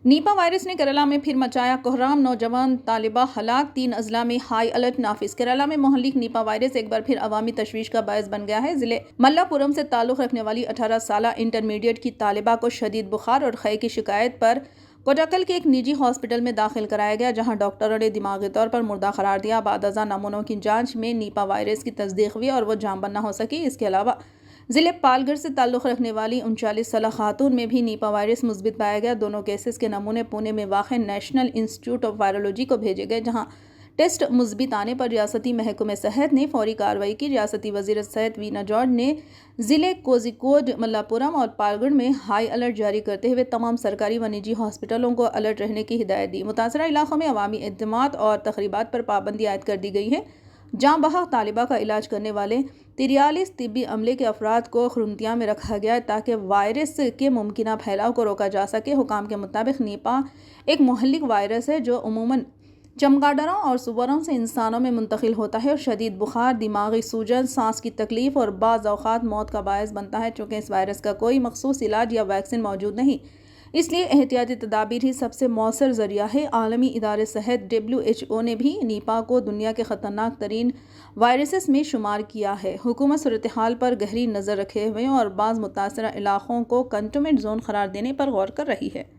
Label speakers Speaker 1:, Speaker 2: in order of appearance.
Speaker 1: NIPA virus نے کیرالہ میں پھر مچایا کوہرام، نوجوان طالبہ ہلاک، 3 اضلاع میں ہائی الرٹ نافذ۔ کیرالہ میں مہلک نیپا وائرس ایک بار پھر عوامی تشویش کا باعث بن گیا ہے۔ ضلع ملا پورم سے تعلق رکھنے والی 18 سالہ انٹرمیڈیٹ کی طالبہ کو شدید بخار اور خے کی شکایت پر کوٹاکل کے ایک نجی ہاسپٹل میں داخل کرایا گیا، جہاں ڈاکٹروں نے دماغی طور پر مردہ قرار دیا۔ بعد ازاں نمونوں کی جانچ میں نیپا وائرس کی تصدیق ہوئی اور وہ جاں بند نہ ہو سکی۔ اس کے علاوہ ضلع پالگڑھ سے تعلق رکھنے والی 39 سالہ خاتون میں بھی نیپا وائرس مثبت پایا گیا۔ دونوں کیسز کے نمونے پونے میں واقع نیشنل انسٹی ٹیوٹ آف وائرولوجی کو بھیجے گئے، جہاں ٹیسٹ مثبت آنے پر ریاستی محکمہ صحت نے فوری کارروائی کی۔ ریاستی وزیر صحت وینا جارج نے ضلع کوزیکوڈ، ملا پورم اور پالگڑھ میں ہائی الرٹ جاری کرتے ہوئے تمام سرکاری و نجی ہاسپٹلوں کو الرٹ رہنے کی ہدایت دی۔ متاثرہ علاقوں میں عوامی اجتماعات اور تقریبات پر پابندی عائد کر دی گئی ہے۔ جاں بحق طالبہ کا علاج کرنے والے 43 طبی عملے کے افراد کو قرنطینہ میں رکھا گیا ہے تاکہ وائرس کے ممکنہ پھیلاؤ کو روکا جا سکے۔ حکام کے مطابق نیپا ایک مہلک وائرس ہے جو عموماً چمگادڑوں اور سوروں سے انسانوں میں منتقل ہوتا ہے اور شدید بخار، دماغی سوجن، سانس کی تکلیف اور بعض اوقات موت کا باعث بنتا ہے۔ چونکہ اس وائرس کا کوئی مخصوص علاج یا ویکسین موجود نہیں، اس لیے احتیاطی تدابیر ہی سب سے مؤثر ذریعہ ہے۔ عالمی ادارہ صحت WHO نے بھی نیپا کو دنیا کے خطرناک ترین وائرسز میں شمار کیا ہے۔ حکومت صورتحال پر گہری نظر رکھے ہوئے اور بعض متاثرہ علاقوں کو کنٹینمنٹ زون قرار دینے پر غور کر رہی ہے۔